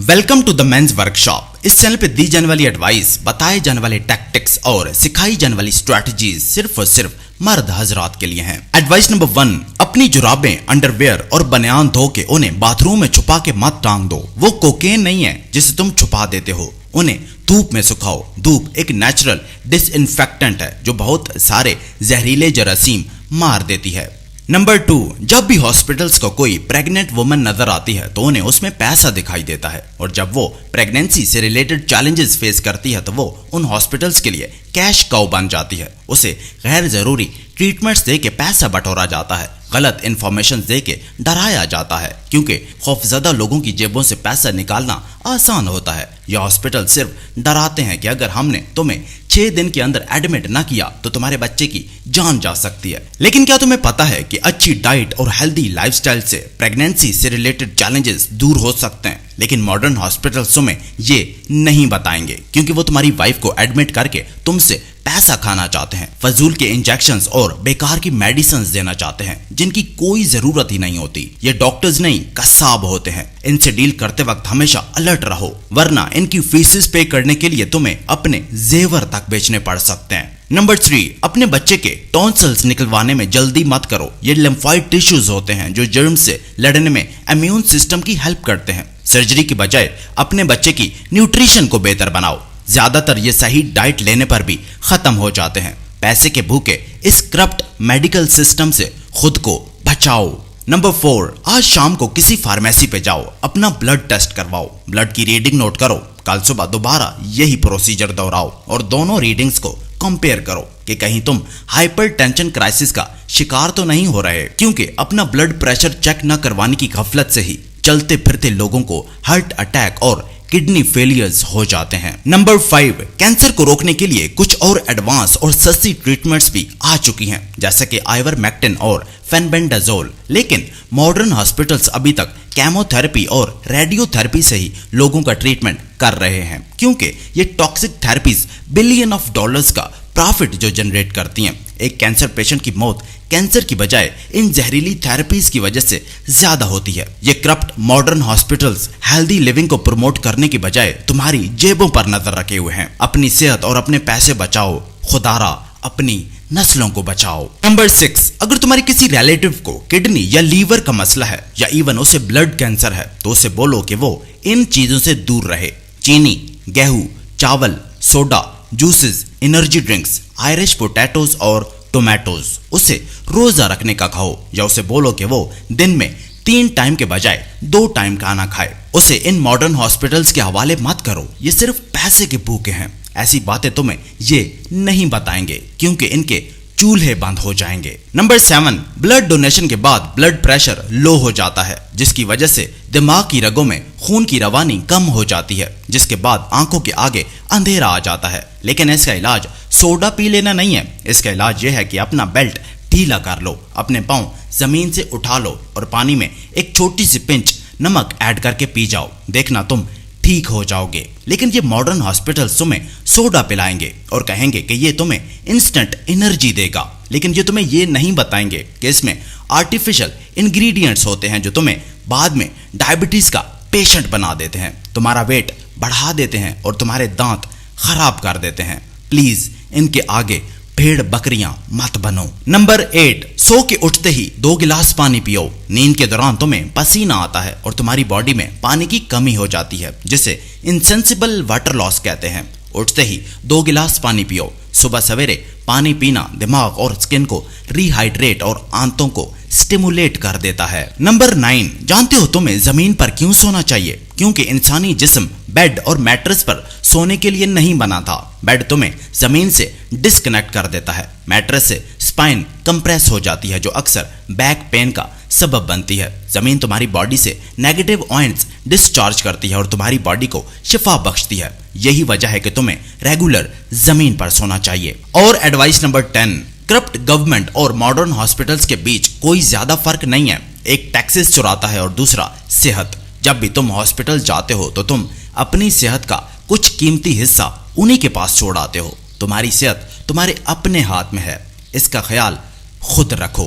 Welcome to the men's workshop. इस channel पे दी जाने वाली एडवाइस, बताए जाने वाले टैक्टिक्स और सिखाई जाने वाली स्ट्रैटेजीज सिर्फ और सिर्फ मर्द हजरात के लिए हैं। एडवाइस नंबर 1, अपनी जुराबें, अंडरवेयर और बनियान धो के उन्हें बाथरूम में छुपा के मत टांग दो। वो कोकेन नहीं है जिसे तुम छुपा देते हो, उन्हें धूप में सुखाओ। धूप एक नेचुरल डिसइंफेक्टेंट है जो बहुत सारे जहरीले जरासीम मार देती है। नंबर 2, जब भी हॉस्पिटल्स को कोई प्रेग्नेंट वुमन नजर आती है तो उन्हें उसमें पैसा दिखाई देता है, और जब वो प्रेगनेंसी से रिलेटेड चैलेंजेस फेस करती है तो वो उन हॉस्पिटल्स के लिए कैश काउ बन जाती है। उसे गैर जरूरी ट्रीटमेंट्स दे के पैसा बटोरा जाता है, गलत इंफॉर्मेशन दे के डराया जाता है, क्योंकि खौफजदा लोगों की जेबों से पैसा निकालना आसान होता है। ये हॉस्पिटल सिर्फ डराते हैं कि अगर हमने तुम्हें 6 दिन के अंदर एडमिट ना किया तो तुम्हारे बच्चे की जान जा सकती है। लेकिन क्या तुम्हें पता है कि अच्छी डाइट और हेल्दी लाइफस्टाइल से प्रेगनेंसी से रिलेटेड चैलेंजेस दूर हो सकते हैं? लेकिन मॉडर्न हॉस्पिटल्स में ये नहीं बताएंगे, क्योंकि वो तुम्हारी वाइफ को एडमिट करके तुमसे पैसा खाना चाहते हैं, फजूल के इंजेक्शंस और बेकार की मेडिसिन देना चाहते हैं जिनकी कोई जरूरत ही नहीं होती। ये डॉक्टर्स नहीं, कसाब होते हैं। इनसे डील करते वक्त हमेशा अलर्ट रहो, वरना इनकी फीसेस पे करने के लिए तुम्हें अपने जेवर तक बेचने पड़ सकते हैं। नंबर 3, अपने बच्चे के टॉन्सिल्स निकलवाने में जल्दी मत करो। ये लिम्फॉइड टिश्यूज होते हैं जो जर्म से लड़ने में इम्यून सिस्टम की हेल्प करते हैं। सर्जरी की बजाय अपने बच्चे की न्यूट्रिशन को बेहतर बनाओ। ज्यादातर ये सही डाइट लेने पर भी खत्म हो जाते हैं। पैसे के भूखे इस करप्ट मेडिकल सिस्टम से खुद को बचाओ। नंबर 4, आज शाम को किसी फार्मेसी पे जाओ, अपना ब्लड टेस्ट करवाओ, ब्लड की रीडिंग नोट करो, कल सुबह दोबारा यही प्रोसीजर दोहराओ और दोनों रीडिंग्स को कंपेयर करो कि कहीं तुम हाइपरटेंशन क्राइसिस का शिकार तो नहीं हो रहे, क्योंकि अपना ब्लड प्रेशर चेक न करवाने की गफलत से ही चलते फिरते लोगों को हार्ट अटैक और किडनी फेलियर्स हो जाते हैं। नंबर 5, कैंसर को रोकने के लिए कुछ और एडवांस और सस्ती ट्रीटमेंट्स भी आ चुकी हैं, जैसे कि आइवरमेक्टिन और फेनबेंडाजोल। लेकिन मॉडर्न हॉस्पिटल्स अभी तक केमोथेरेपी और रेडियोथेरेपी से ही लोगों का ट्रीटमेंट कर रहे हैं, क्योंकि ये toxic therapies billion of dollars का प्रॉफिट जो जनरेट करती हैं। एक कैंसर पेशेंट की मौत कैंसर की बजाय इन जहरीली थेरेपीज की वजह से ज्यादा होती है। ये corrupt modern hospitals healthy living को प्रमोट करने की बजाय तुम्हारी जेबों पर नजर रखे हुए हैं। अपनी सेहत और अपने पैसे बचाओ, खुदारा अपनी नस्लों को बचाओ। नंबर 6, अगर तुम्हारे किसी रिलेटिव को किडनी या लीवर का मसला है या इवन उसे ब्लड कैंसर है तो उसे बोलो कि वो इन चीजों से दूर रहे। चीनी, गेहूं, चावल, soda, juices, energy drinks, Irish potatoes और टोमेटोज उसे रोजा रखने का खाओ, या उसे बोलो कि वो दिन में 3 टाइम के बजाय 2 टाइम खाना खाए। उसे इन मॉडर्न हॉस्पिटल्स के हवाले मत करो, ये सिर्फ पैसे के भूखे हैं। ऐसी बातें तुम्हें ये नहीं बताएंगे, क्योंकि इनके चूल्हे बंद हो जाएंगे। नंबर 7, ब्लड डोनेशन के बाद ब्लड प्रेशर लो हो जाता है, जिसकी वजह से दिमाग की रगों में खून की रवानी कम हो जाती है, जिसके बाद आंखों के आगे अंधेरा आ जाता है। लेकिन इसका इलाज सोडा पी लेना नहीं है। इसका इलाज यह है कि अपना बेल्ट ढीला कर लो, अपने पांव जमीन से उठा लो और पानी में एक छोटी सी पिंच नमक ऐड करके पी जाओ। देखना तुम ठीक हो जाओगे। लेकिन ये मॉडर्न हॉस्पिटल्स तुम्हें सोडा पिलाएंगे और कहेंगे कि ये तुम्हें इंस्टेंट एनर्जी देगा, लेकिन ये तुम्हें ये नहीं बताएंगे कि इसमें आर्टिफिशियल इंग्रेडिएंट्स होते हैं जो तुम्हें बाद में डायबिटीज का पेशेंट बना देते हैं, तुम्हारा वेट बढ़ा देते हैं और तुम्हारे दांत खराब कर देते हैं। प्लीज इनके आगे भेड़ बकरियां मत बनो। नंबर 8, सो के उठते ही 2 गिलास पानी पियो। नींद के दौरान तुम्हें पसीना आता है और तुम्हारी बॉडी में पानी की कमी हो जाती है, जिसे इनसेंसिबल वाटर लॉस कहते हैं। उठते ही 2 गिलास पानी पियो। सुबह सवेरे पानी पीना दिमाग और स्किन को रिहाइड्रेट और आंतों को स्टिमुलेट कर देता है। नंबर 9, जानते हो तुम्हें जमीन पर क्यों सोना चाहिए? क्योंकि इंसानी जिस्म बेड और मैट्रेस पर सोने के लिए नहीं बना था। बेड तुम्हें जमीन से डिस्कनेक्ट कर देता है, मैट्रेस से स्पाइन कंप्रेस हो जाती है जो अक्सर बैक पेन का सबब बनती है। जमीन तुम्हारी बॉडी से नेगेटिव आयंस डिस्चार्ज करती है और तुम्हारी बॉडी को शिफा बख्शती है। यही वजह है कि तुम्हें रेगुलर जमीन पर सोना चाहिए। और एडवाइस नंबर 10, करप्ट गवर्नमेंट और मॉडर्न हॉस्पिटल्स के बीच कोई ज्यादा फर्क नहीं है। एक टैक्सेस चुराता है और दूसरा सेहत। जब भी तुम हॉस्पिटल जाते हो तो तुम अपनी सेहत का कुछ कीमती हिस्सा उन्हीं के पास छोड़ आते हो। तुम्हारी सेहत तुम्हारे अपने हाथ में है, इसका ख्याल खुद रखो।